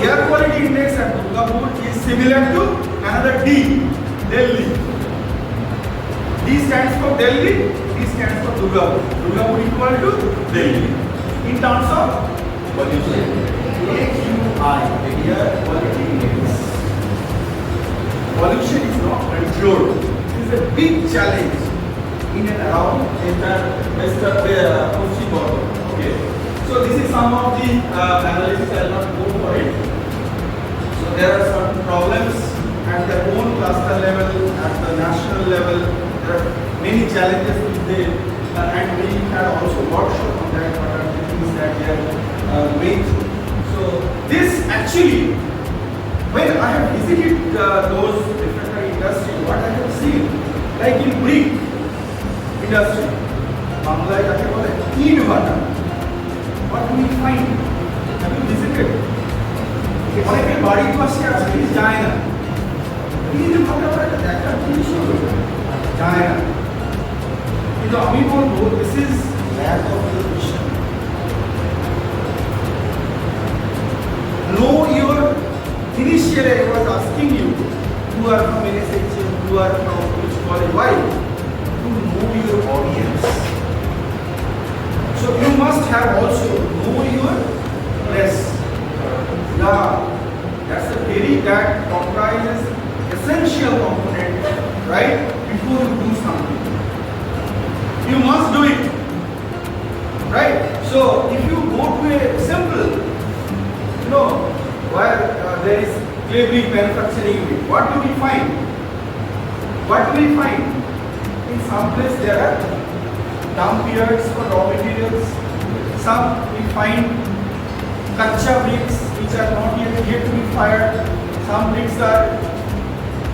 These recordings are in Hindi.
air quality index at Durgapur is similar to another D, Delhi. D stands for Delhi, D stands for Durgapur. Durgapur equal to Delhi. In terms of pollution, AQI, air quality index. Pollution is not controlled. It is a big challenge in and around entire Western Kochi border. Okay. So this is some of the analysis. I will not go for it. So there are certain problems at their own cluster level, at the national level. There are many challenges with the and we had also workshop on that. What are the things that they are going through? So this actually, when I have visited those different industries, what I have seen, like in brick industry, Bangladesh jake bole ইট ভাটা, what do we find? Have you visited? অনেকের বাড়ির পাশে আছে যায় না, ইট ভাটা একটা দেখার জিনিস হলো যায় না, কিন্তু আমি বলবো this is lack of education. Know your initially I was asking you, who are from NSHM, who are from which college, why? To know your audience. So you must have also know your press. Yeah, that's a very that comprises essential component, right? Before you do something, you must do it, right? So if you go to a simple, you know, where there is clay brick manufacturing unit, what do we find? What do we find? In some place there are dump yards for raw materials. Some we find kacha bricks which are not yet to be fired. Some bricks are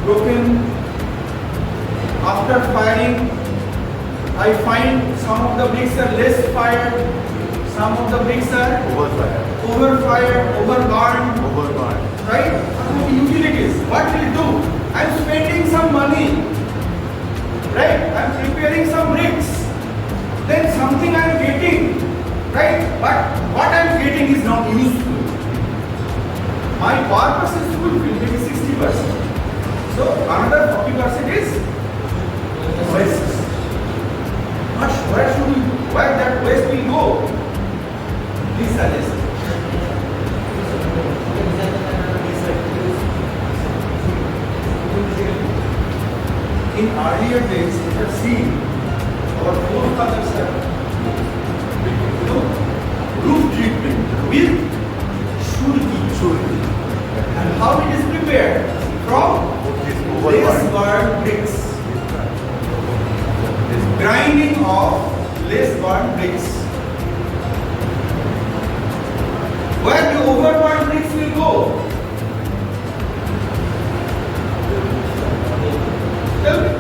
broken after firing. I find some of the bricks are less fired. Some of the bricks are overfired, overburned. Right? Utilities. What will it do? I'm spending some money. Right? I'm preparing some bricks. Then something I'm getting. Right? But what I'm getting is not useful. My purpose is fulfilled, maybe 60%. So another 40% is waste. Where should we go? Where that waste will go? Please suggest. In earlier days, we have seen our forefathers have roof treatment with surgi. And how it is prepared? From less burned bricks. Grinding of less burned bricks. Where the overburned bricks will go? Tell me.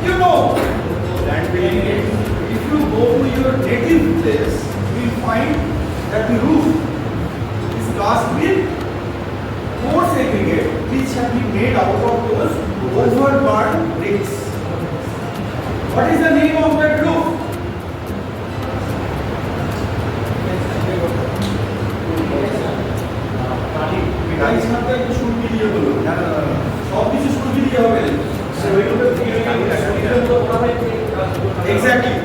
You know. If you go to your native place, you will find that the roof is cast with coarse aggregate which have been made out of those overburned bricks. What is the name of that roof? Exactly.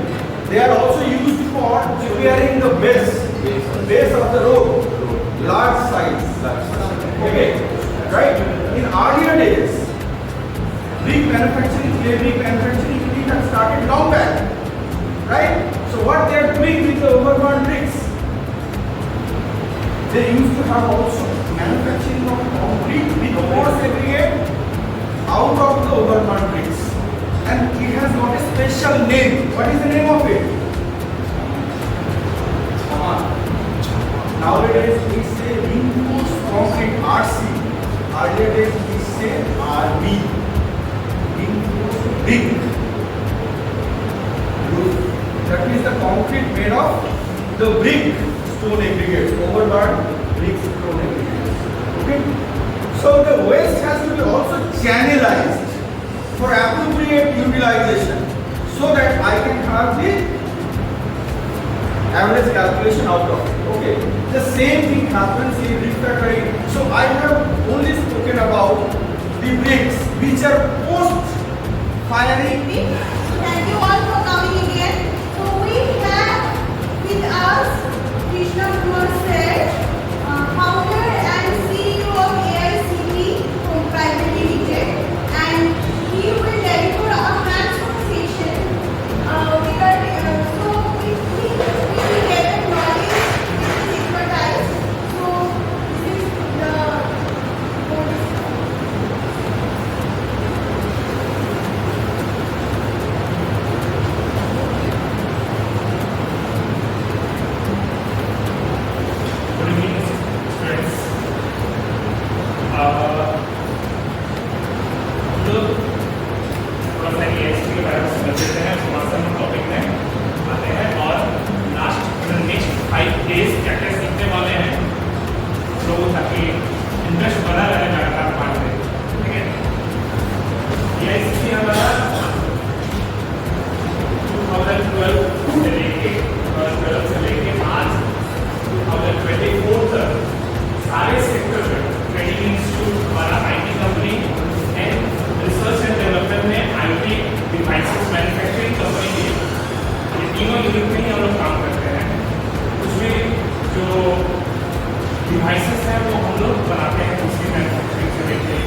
They are also used for preparing the base of the road, large size. Okay, right? In earlier days, brick manufacturing, clay brick manufacturing, it had started long back, right? So what they are doing with the overburned bricks? They used to have also manufacturing of concrete with coarse aggregate out of the overburned bricks, and it has got a special name. What is the name of it? Nowadays we say reinforced concrete, RC. Earlier days we say RB, reinforced brick. That means the concrete made of the brick stone aggregates, overburned brick stone aggregates. Okay. So the waste has to be also channelized for appropriate utilization, so that I can have the average calculation out of it. Okay, the same thing happens in refractory. So I have only spoken about the bricks which are post firing. Thank you all for coming again. So we have with us Krishna Kumar Seth, founder and CEO of AICT Home Private Limited, and he will deliver a hands-on session. So we will get a knowledge, this is expertise. So this is the Good evening, friends. लोग थोड़ा सा ESP के बारे में समझ लेते हैं, थोड़ा सा हम टॉपिक में आते हैं और लास्ट नेक्स्ट 5 डेज क्या क्या सीखने वाले हैं लोगों ताकि इंटरेस्ट बना रहे लगातार पढ़ते हैं, ठीक है। ESP हमारा 2012 से लेके आज 2024 तक सारे सेक्टर में ट्रेनिंग इंस्टीट्यूट हमारा IT company and research and development में आईटी डिवाइसेस मैन्युफैक्चरिंग कंपनी की ये तीनों यूनिट में ही हम लोग काम करते हैं। कुछ भी जो डिवाइसेस हैं वो हम लोग बनाते हैं, उसकी मैन्युफैक्चरिंग से लेके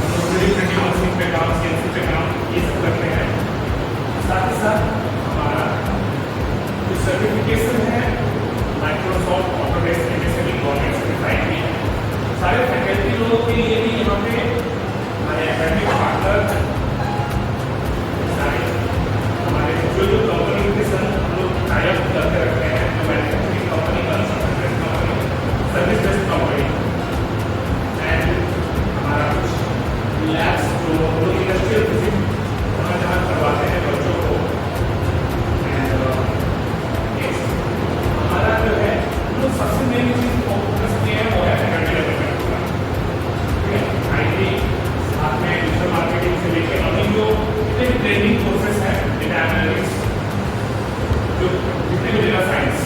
हम लोग 3D प्रिंटिंग मशीन पे काम, CNC पे काम, ये सब करते हैं। साथ ही साथ हमारा जो सर्टिफिकेशन है माइक्रोसॉफ्ट ऑटोडेस्क जैसे भी गवर्नमेंट सर्टिफाइड भी है, सारे फैकल्टी लोगों के लिए भी यहाँ पे हमारे एकेडमिक पार्टनर सारे हमारे जो कंपनी के साथ हम लोग टाई अप करके रखते हैं, जो manufacturing company consultant company service based company and हमारा कुछ लैब्स जो हम लोग इंडस्ट्रियल विजिट जहाँ करवाते हैं बच्चों को हमारा जो है वो सबसे मेन चीज फोकस किए हैं वो है फैकल्टी डेवलपमेंट का, ठीक है। आईटी साथ में डिजिटल मार्केटिंग से लेके अभी जो जितने भी ट्रेनिंग कोर्सेस हैं, डेटा एनालिटिक्स, जो जितने भी डेटा साइंस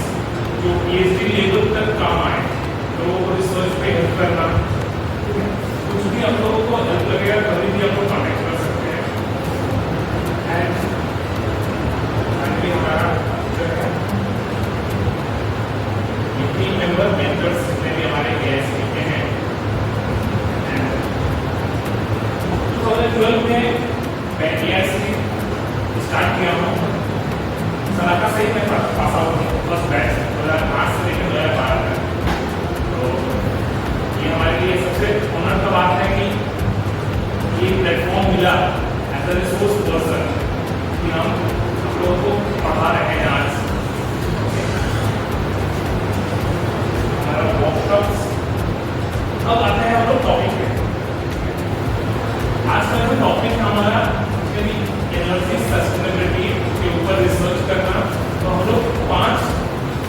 जो PhD लेवल तक काम आए लोगों को रिसर्च पे हेल्प करना, ठीक है। कुछ भी हम लोगों को हेल्प लगेगा कभी भी हम लोग कॉन्टेक्ट कर सकते हैं। एंड हमारा जो है टीम मेंबर मेंटर्स जितने भी हमारे AICT के हैं 2012 में मैं AICT स्टार्ट किया हूँ, सलाका से ही मैं पास आउट हूँ, फर्स्ट बैच 2008 से लेकर 2012 तक। तो ये हमारे लिए सबसे ऑनर का बात है कि ये प्लेटफॉर्म मिला एज अ रिसोर्स पर्सन कि हम लोगों को पढ़ा रहे हैं आज। वर्कशॉप्स अब आते हैं हम लोग टॉपिक पे। आज का जो टॉपिक हमारा एनर्जी सस्टेनेबिलिटी के ऊपर रिसर्च करना, तो हम लोग 5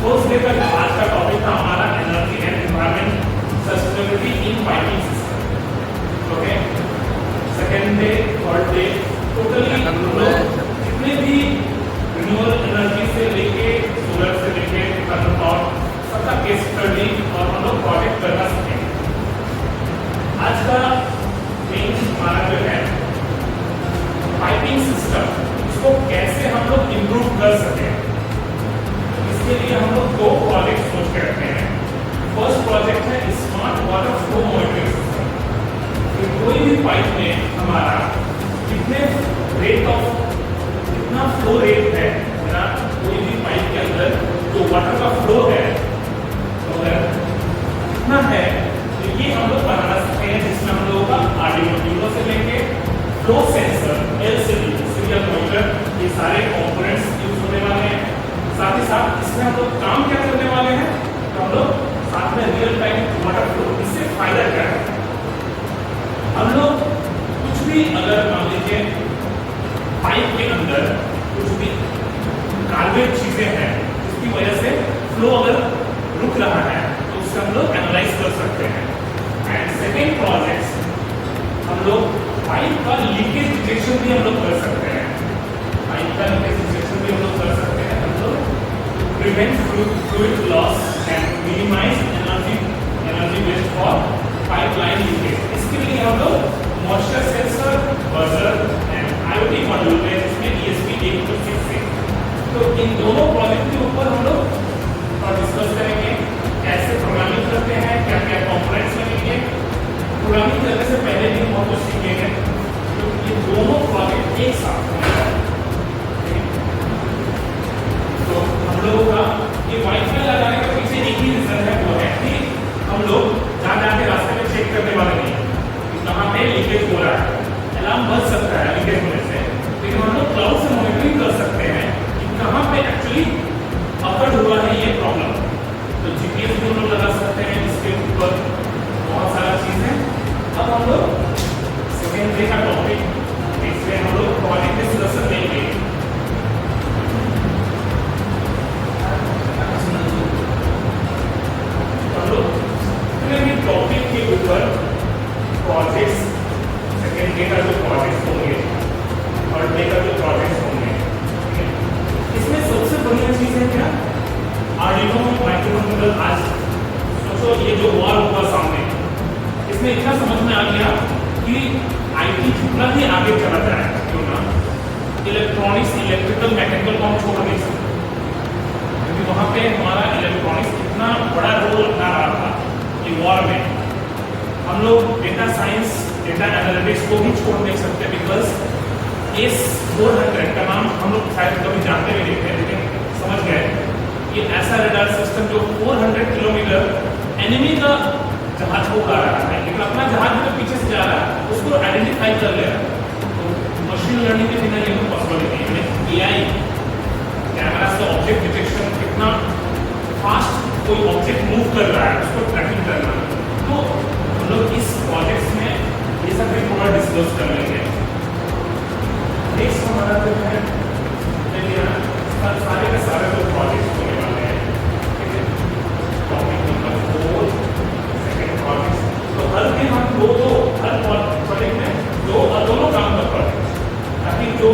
फर्स्ट डे तक आज का टॉपिक था हमारा energy and environment sustainability in piping system, okay. Second day third day totally हम लोग जितने भी रिन्यूएबल एनर्जी से लेके सोलर से लेके थर्मल सबका केस स्टडी और हम लोग प्रोजेक्ट करना सीखेंगे। आज का मेन हमारा जो है पाइपिंग सिस्टम, इसको कैसे हम लोग इम्प्रूव कर सकें, इसके लिए हम लोग 2 प्रोजेक्ट सोच के रखते हैं। फर्स्ट प्रोजेक्ट है smart water flow monitoring system. कोई भी पाइप में हमारा कितने रेट ऑफ कितना फ्लो रेट है, कोई भी पाइप के अंदर जो वाटर का फ्लो है कितना है, तो ये हम लोग बनाना सकते हैं, जिसमें हम लोगों का आर्डिनो से लेके flow sensor, LCD, serial monitor, ये सारे कंपोनेंट्स यूज होने वाले हैं। साथ ही साथ इसमें हम लोग काम क्या करने वाले हैं, तो हम लोग साथ में रियल टाइम वाटर फ्लो, इससे फायदा क्या है, हम लोग कुछ भी अगर मान लीजिए पाइप के अंदर कुछ भी गार्बेज चीजें हैं जिसकी वजह से फ्लो अगर रुक रहा है तो उससे हम लोग एनालाइज कर सकते हैं। एंड सेकेंड प्रोजेक्ट हम लोग पाइप का लीकेज डिटेक्शन भी हम लोग कर सकते हैं, पाइप का लीकेज डिटेक्शन भी हम लोग कर सकते हैं, हम लोग prevent fluid loss and in दोनों प्रोजेक्ट के ऊपर हम लोग डिस्कस करेंगे, कैसे प्रोग्रामिंग करते हैं, क्या क्या कंपोनेंट्स लगेंगे। प्रोग्रामिंग करने से पहले भी बहुत कुछ सीखेंगे, तो ये दोनों प्रोजेक्ट एक साथ होंगे। तो हम लोगों का ये वाईफाई लगाने के पीछे एक ही रीजन है, वो है कि हम लोग जहाँ जाके रास्ते में चेक करने वाले नहीं कि कहाँ पे लीकेज हो रहा है। अलार्म बज सकता है लीकेज होने से, लेकिन हम लोग क्लाउड से मॉनिटरिंग कर सकते हैं कि कहाँ पे एक्चुअली अकड़ हुआ है ये प्रॉब्लम। तो जीपीएस भी हम लोग लगा सकते हैं, इसके ऊपर बहुत सारा चीज है। अब हम लोग सेकेंड डे का टॉपिक, इसमें हम लोग प्रोजेक्ट डिस्कशन लेंगे। टॉपिक के ऊपर प्रोजेक्ट्स, सेकेंड डे का जो प्रोजेक्ट्स होंगे, थर्ड डे का जो प्रोजेक्ट्स होंगे, इसमें सबसे बढ़िया चीज है क्या, आर्डिनो माइक्रोकंट्रोलर। आज सोचो ये जो वॉर हुआ सामने, इसमें इतना समझ में आ गया कि आईटी जितना भी आगे चला जाए क्यों ना, इलेक्ट्रॉनिक्स, इलेक्ट्रिकल, मैकेनिकल को हम छोड़ नहीं सकते, क्योंकि वहाँ पे हमारा इलेक्ट्रॉनिक्स इतना बड़ा रोल अपना रहा था वॉर में। हम लोग डेटा साइंस, डेटा एनालिटिक्स को भी छोड़ नहीं सकते, बिकॉज इस 400 का नाम हम लोग शायद कभी जानते भी नहीं थे, लेकिन समझ गए ये ऐसा रडार सिस्टम जो 400 किलोमीटर एनिमी का जहाज को उड़ा रहा है, लेकिन अपना जहाज जो पीछे से जा रहा है उसको आइडेंटिफाई कर ले रहा है। तो मशीन लर्निंग के बिना ये पॉसिबल नहीं है। एआई कैमरा से ऑब्जेक्ट डिटेक्शन, कितना फास्ट कोई ऑब्जेक्ट मूव कर रहा है उसको ट्रैकिंग करना। तो हम लोग इस प्रोजेक्ट्स में ये सब भी थोड़ा डिस्कस कर लेंगे। नेक्स्ट हमारा जो है सारे के सारे जो प्रोजेक्ट्स होने वाले हैं, ठीक है, टॉपिक नंबर 4 सेकंड प्रोजेक्ट। तो हर दिन हम हर प्रोजेक्ट में दोनों काम कर पाते हैं, ताकि जो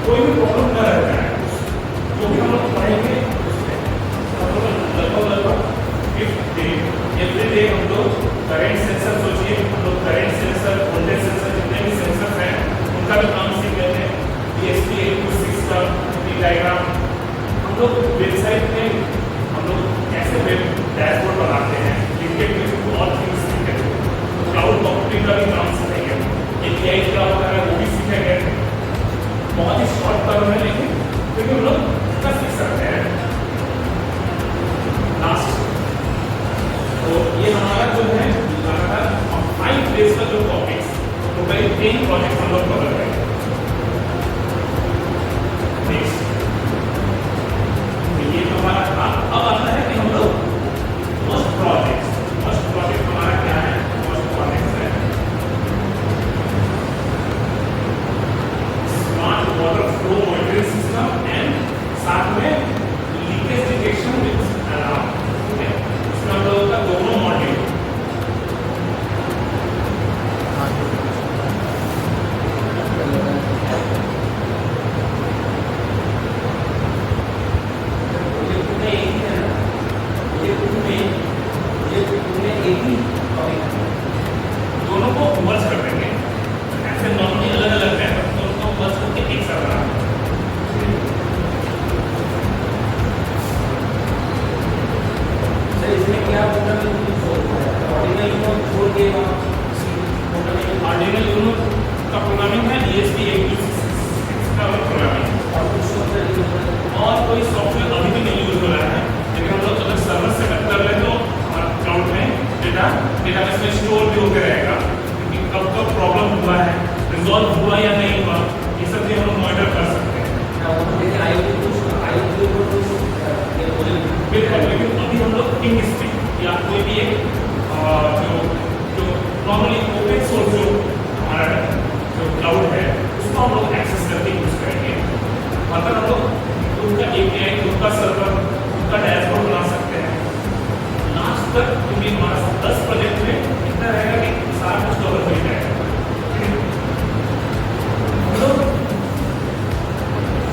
कोई भी प्रॉब्लम न रह जाए, जो भी हम लोग पढ़ेंगे एवरी डे हम लोग करंट सेंसर, सोचिए हम लोग करंट सेंसर, वोल्टेज सेंसर, जितने भी सेंसर हैं उनका भी काम सीख लेते हैं। ESP8266 का डायग्राम हम लोग वेबसाइट में हम लोग कैसे वेब डैशबोर्ड बनाते हैं, लिंकेड और थिंग्स सीखेंगे। क्लाउड कंप्यूटिंग का भी काम सीखेंगे, API क्या होता है वो भी सीखेंगे। बहुत ही शॉर्ट टर्म है, लेकिन क्योंकि हम लोग इसका सीख सकते हैं। लास्ट तो ये हमारा जो है लगातार 5 डेज का जो टॉपिक्स, तो कई 3 प्रोजेक्ट हम लोग कवर करेंगे। नेक्स्ट ये तो हमारा था। अब आता है कि हम लोग मोस्ट प्रोजेक्ट हमारा क्या है, मोस्ट प्रोजेक्ट है smart water flow monitoring system and साथ में लीकेज डिटेक्शन विद अलार्म। हम लोगों का दोनों मॉड्यूल दोनों को मर्ज कर देंगे। ऐसे नॉर्मली अलग अलग है, दोनों को मर्ज करके एक साथ बना इसमें क्या ऑर्डिनल यूनो छोड़ के ऑर्डिनल यूनो का प्रोग्रामिंग है, ESP8266 का प्रोग्रामिंग, और कोई सॉफ्टवेयर अभी भी नहीं यूज हो रहा है, लेकिन हम लोग अगर सर्वर सेटअप कर ले तो हमारा क्लाउड में डेटाबेस में स्टोर भी होकर रहेगा, क्योंकि कब कब प्रॉब्लम हुआ है, रिजॉल्व हुआ या नहीं हुआ, ये सब भी हम लोग मॉनिटर कर सकते हैं। बिल्कुल, लेकिन अभी हम लोग पिंग स्पीड या कोई भी एक जो नॉर्मली ओपन सोर्स जो हमारा जो क्लाउड है उसको हम लोग एक्सेस करके यूज करेंगे। मतलब हम लोग उनका API, उनका सर्वर, उनका डैशबोर्ड बना सकते हैं। लास्ट तक क्योंकि हमारा 10 प्रोजेक्ट में इतना रहेगा कि सारा कुछ कवर हो जाएगा। हम लोग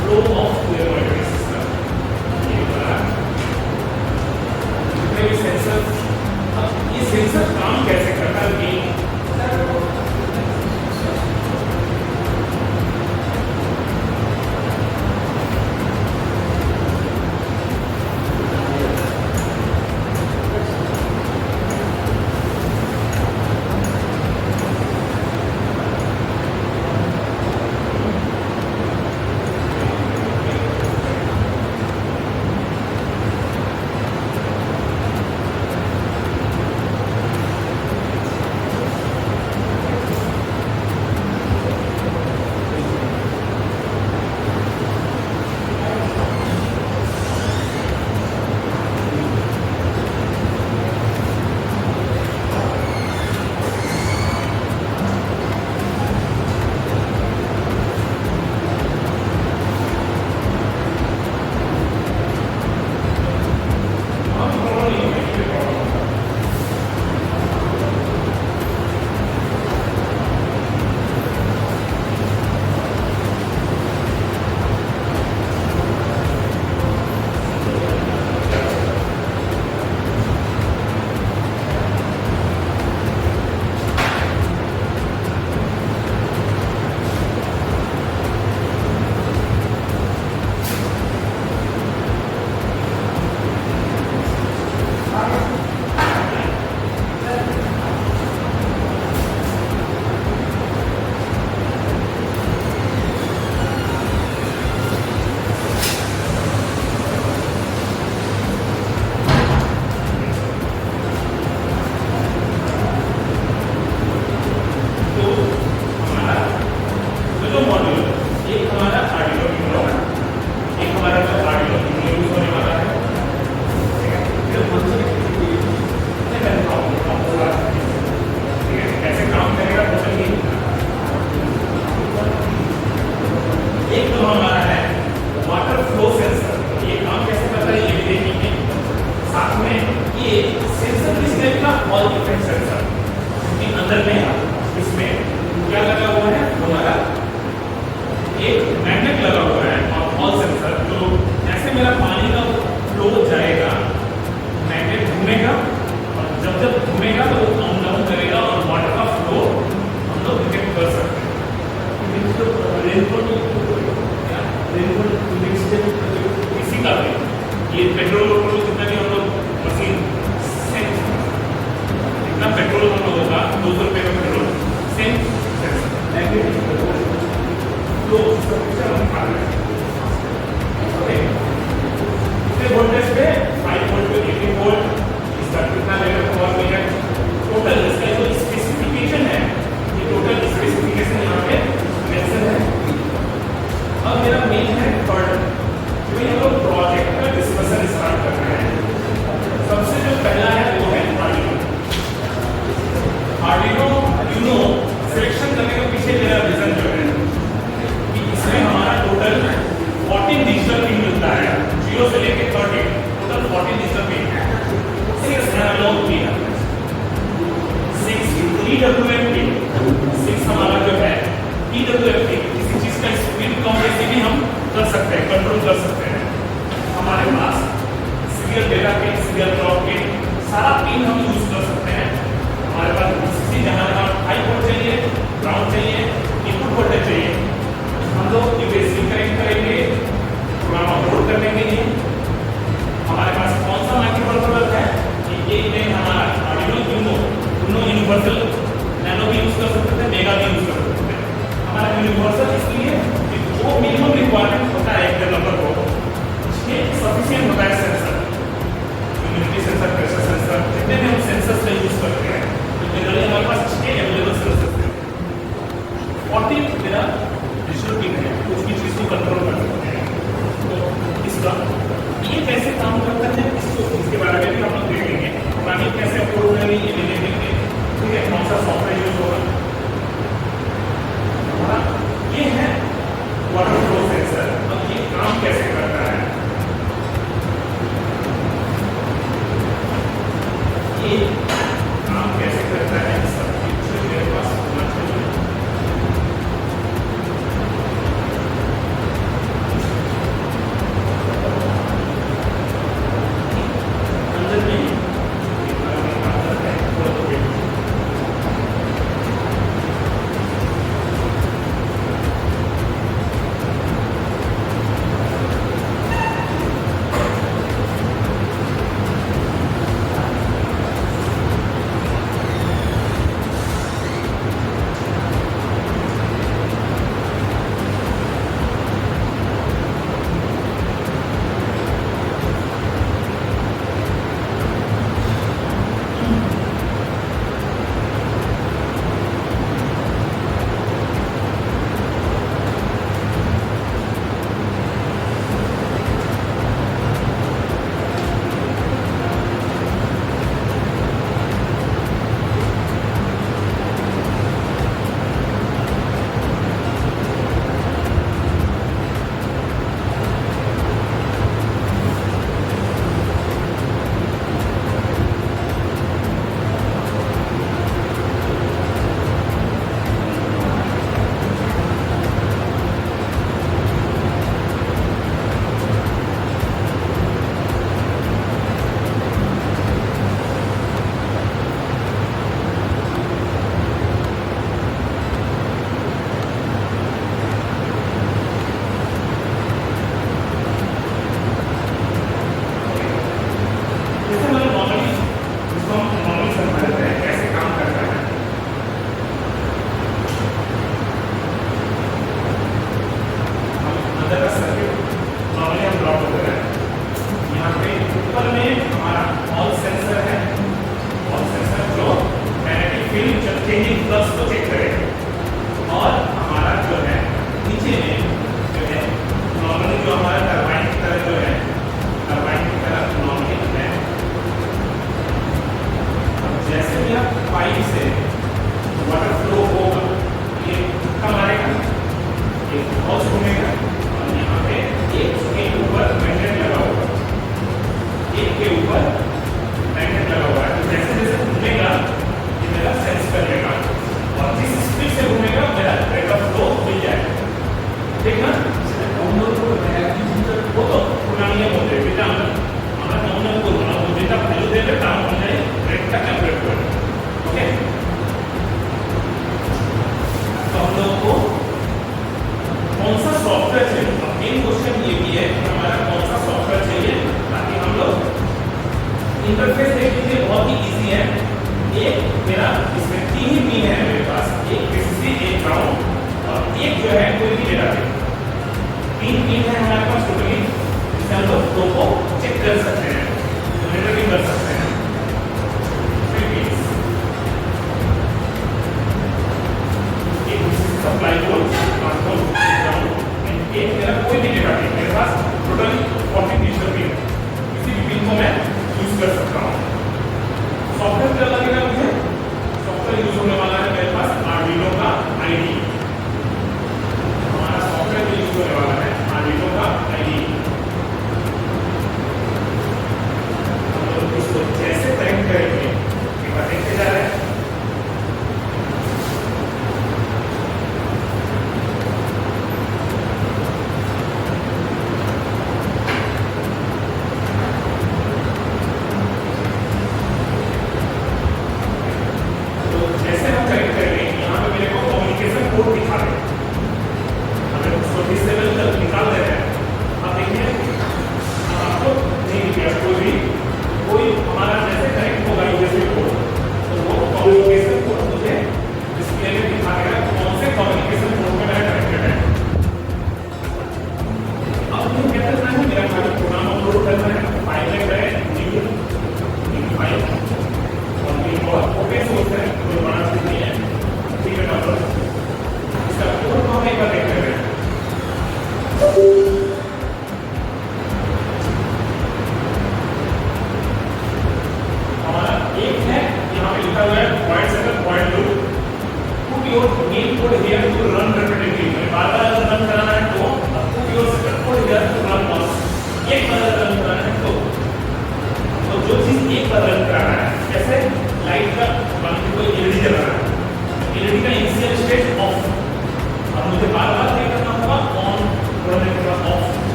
फ्लो ऑफ मॉनिटरिंग सिस्टम, ये बना जितने भी सेंसर, अब ये सेंसर काम कैसे करता है कि एक हमारा आर्डिनो यूनो, एक हमारा जो आर्डिनो यूनो यूज होने वाला है। ठीक है, फिर हम सब ठीक है, कैसे काम करेगा तो चलिए। एक तो हमारा है वाटर फ्लो सेंसर। ये काम कैसे करता है ये भी देखेंगे। साथ में ये सेंसर किस टाइप का, ऑल डिफरेंट सेंसर, क्योंकि अंदर में इसमें क्या लगा हुआ है, हमारा एक मैग्नेट लगा हुआ है और ऑल सेंसर। तो जैसे मेरा पानी का फ्लो जाएगा, मैग्नेट घूमेगा और जब जब घूमेगा तो वो काउंट डाउन करेगा और वाटर का फ्लो हम लोग डिटेक्ट कर सकते हैं। इसी का भी ये पेट्रोल जितना भी हम लोग मशीन से जितना पेट्रोल हम लोगों का 200 रुपये का पेट्रोल सेम तो वोल्टेज पे 5 वोल्ट पे 18 वोल्ट, इसका कितना लेवल पावर मिनट, टोटल इसका जो स्पेसिफिकेशन है, ये टोटल स्पेसिफिकेशन यहाँ पे मेंशन है। अब मेरा मेन है थर्ड, जो हम लोग प्रोजेक्ट का डिस्कशन स्टार्ट कर रहे हैं। सबसे जो पहला है वो है आर्डिनो। आर्डिनो यूनो सिलेक्शन करने के पीछे मेरा रीजन जो है कि इसमें हमारा टोटल 14 डिजिटल पिन मिलता है, 0 से लेकर 30 टोटल 14 डिजिटल पिन है। 6 एनालॉग पिन, 6 EWM पिन, 6 हमारा जो है EWM पिन, किसी चीज का स्पीड कम वैसे भी हम कर सकते हैं, कंट्रोल कर सकते हैं। हमारे पास serial data pin, serial clock pin, सारा पिन हम यूज कर सकते हैं। हमारे पास VCC जहाँ हाई वोल्ट चाहिए, ग्राउंड चाहिए, इनपुट वोल्टेज चाहिए, हम लोग यूएसबी कनेक्ट करेंगे प्रोग्राम अपलोड करने के लिए। हमारे पास कौन सा माइक्रोकंट्रोलर है, ये में हमारा आर्डिनो यूनो यूनिवर्सल नैनो भी यूज कर सकते हैं, मेगा भी यूज कर सकते हैं। हमारा यूनिवर्सल इसलिए कि वो मिनिमम रिक्वायरमेंट होता है एक डेवलपर को, ये सफिशिएंट होता है sensor, humidity sensor, pressure sensor, जितने भी हम सेंसर्स का यूज करते हैं, तो जनरली हमारे पास 6 अवेलेबल सेंसर्स हैं। 14 मेरा एक हाउस घूमेगा और यहाँ पे एक के ऊपर मैग्नेट लगा होगा, एक के ऊपर मैग्नेट लगा हुआ है। तो जैसे जैसे घूमेगा ये मेरा सेंस कर लेगा और जिस स्पीड से घूमेगा मेरा रेट ऑफ फ्लो मिल जाएगा। ठीक ना? वो तो पुरानी है बोलते हैं बेटा আমরা নমুনা করব না, ও যেটা ভ্যালু দেবে তার অনুযায়ী রেটটা ক্যালকুলেট করবে। ओके, तो हम लोगों को कौन सा सॉफ्टवेयर चाहिए? अब मेन क्वेश्चन ये भी है कि हमारा कौन सा सॉफ्टवेयर चाहिए ताकि हम लोग इंटरफेस देख लीजिए, बहुत ही इजी है। एक मेरा इसमें 3 ही पिन है मेरे पास, एक पीसीसी, एक ग्राउंड और एक जो है कोई भी डेटा पिन। 3 पिन है हमारे पास टोटली, इससे हम लोग दो को चेक कर सकते हैं, मॉनिटरिंग कर सकते हैं। 3 पिन, एक supply port, control, ground and एक मेरा कोई भी डेटा पिन। मेरे पास टोटली 40 डिजिटल पिन है, किसी भी पिन को मैं यूज कर सकता हूँ। सॉफ्टवेयर क्या लगेगा मुझे? सॉफ्टवेयर यूज होने वाला है मेरे पास आर्डिनो का आईडी। हमारा सॉफ्टवेयर यूज होने वाला है आर्डिनो का आईडी। हम लोग इसको जैसे कनेक्ट करेंगे एक बार देखते जा रहे हैं।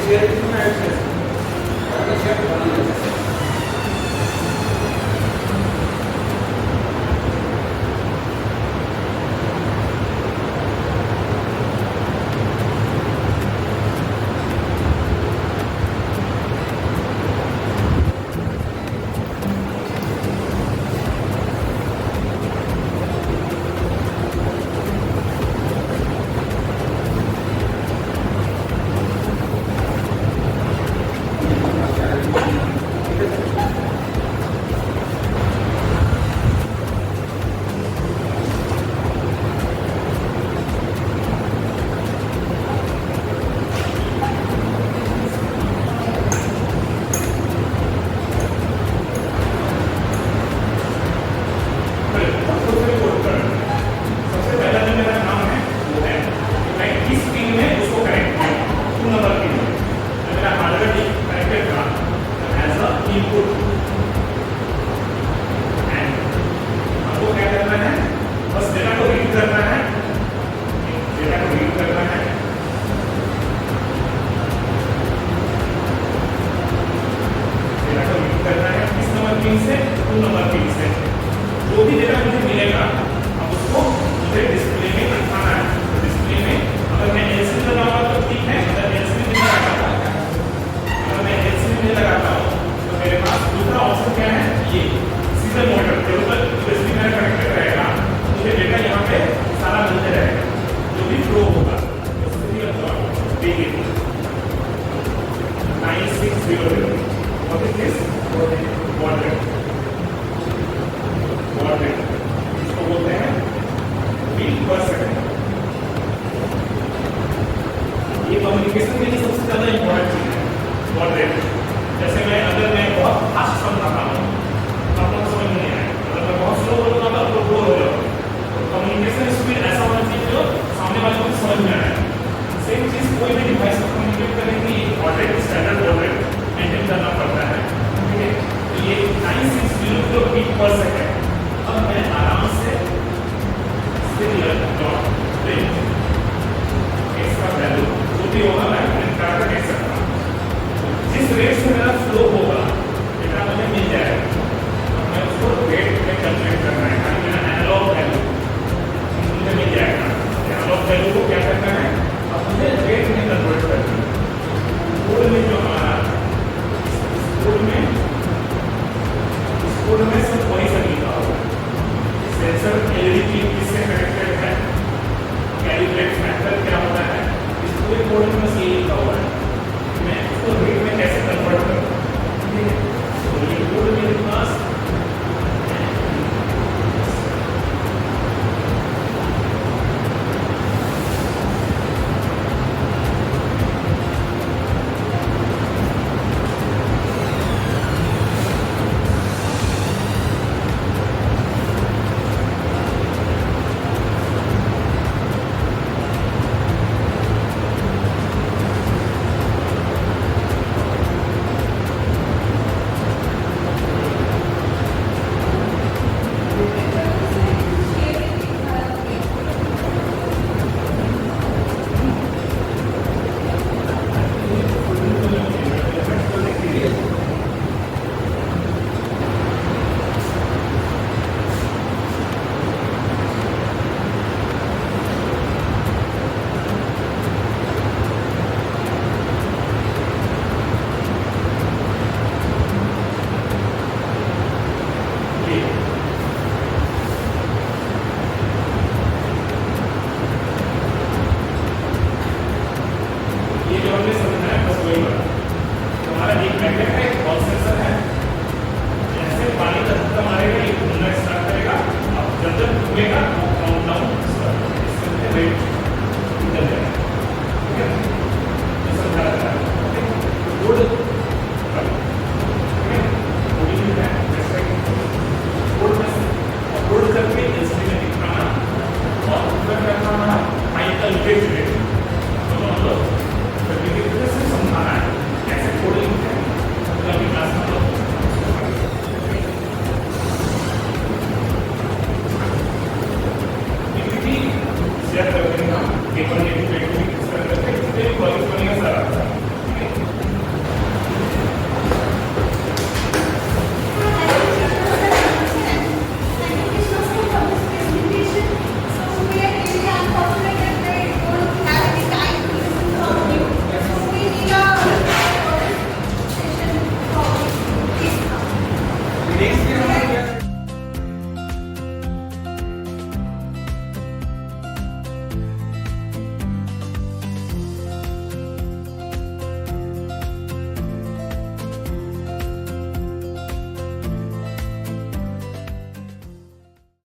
Share it with my access. I can share it with my access.